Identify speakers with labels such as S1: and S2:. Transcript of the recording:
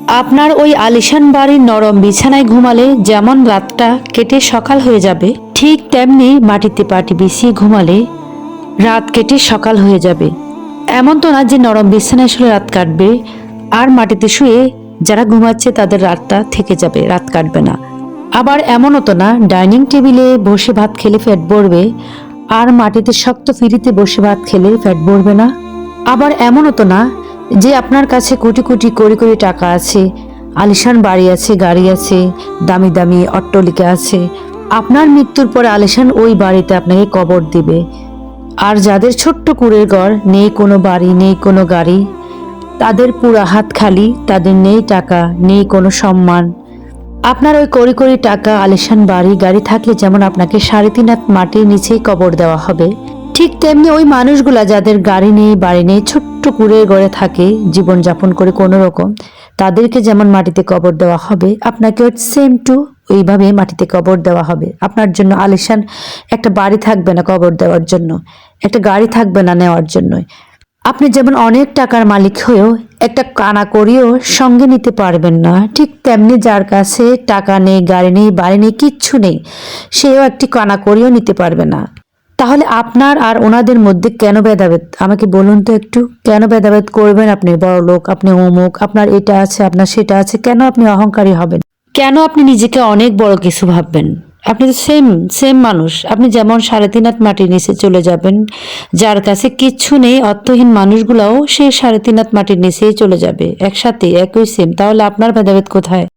S1: আপনার ওই আলিশান বাড়ির নরম বিছানায় ঘুমালে যেমন রাতটা কেটে সকাল হয়ে যাবে, ঠিক তেমনি মাটিতে পাটি বিছিয়ে ঘুমালে রাত কেটে সকাল হয়ে যাবে। এমন তো না যে নরম বিছানায় শুলে রাত কাটবে, আর মাটিতে শুয়ে যারা ঘুমাচ্ছে তাদের রাতটা থেকে যাবে, রাত কাটবে না। আবার এমনও তো না ডাইনিং টেবিলে বসে ভাত খেলে পেট ভরবে, আর মাটিতে শক্ত ফিরিতে বসে ভাত খেলে পেট ভরবে না। আবার এমনও তো না যে আপনার কাছে কোটি কোটি কোটি কোটি টাকা আছে, আলিশান বাড়ি আছে, গাড়ি আছে, দামি দামি অট্টালিকা আছে, আপনার মৃত্যুর পরে আলিশান ওই বাড়িতে আপনাকে কবর দিবে। আর যাদের ছোট্ট কুঁড়ের ঘর, নেই কোনো বাড়ি, নেই কোনো গাড়ি, তাদের পুরা হাত খালি, তাদের নেই টাকা, নেই কোনো সম্মান। আপনার ওই কোটি কোটি টাকা, আলিশান বাড়ি গাড়ি থাকলে যেমন আপনাকে 3.5 হাত মাটির নিচেই কবর দেওয়া হবে, ঠিক তেমনি ওই মানুষগুলা যাদের গাড়ি নেই, বাড়ি নেই, ছোট্ট কুঁড়ের ঘরে থাকে, জীবন যাপন করে কোনো রকম, তাদেরকে যেমন মাটিতে কবর দেওয়া হবে, আপনাকে সেম টু ওইভাবে মাটিতে কবর দেওয়া হবে। আপনার জন্য আলিশান একটা বাড়ি থাকবে না কবর দেওয়ার জন্য, একটা গাড়ি থাকবে না নেওয়ার জন্য। আপনি যেমন অনেক টাকার মালিক হয়েও একটা কানা করিও সঙ্গে নিতে পারবেন না, ঠিক তেমনি যার কাছে টাকা নেই, গাড়ি নেই, বাড়ি নেই, কিচ্ছু নেই, সেও একটি কানা করিও নিতে পারবে না। তাহলে আপনার আর ওনাদের মধ্যে কেন ভেদাভেদ? আমাকে বলুন তো একটু, কেন ভেদাভেদ করবেন? আপনি বড় লোক, আপনি অমুক, আপনার এটা আছে, আপনার সেটা আছে, কেন আপনি অহংকারী হবেন? কেন আপনি নিজেকে অনেক বড় কিছু ভাববেন? আপনি তো সেম সেম মানুষ। আপনি যেমন 3.5 হাত মাটির নিচে চলে যাবেন, যার কাছে কিচ্ছু নেই, অর্থহীন মানুষগুলাও সেই 3.5 হাত মাটির নিচেই চলে যাবে, একসাথে একই সেম। তাহলে আপনার ভেদাভেদ কোথায়?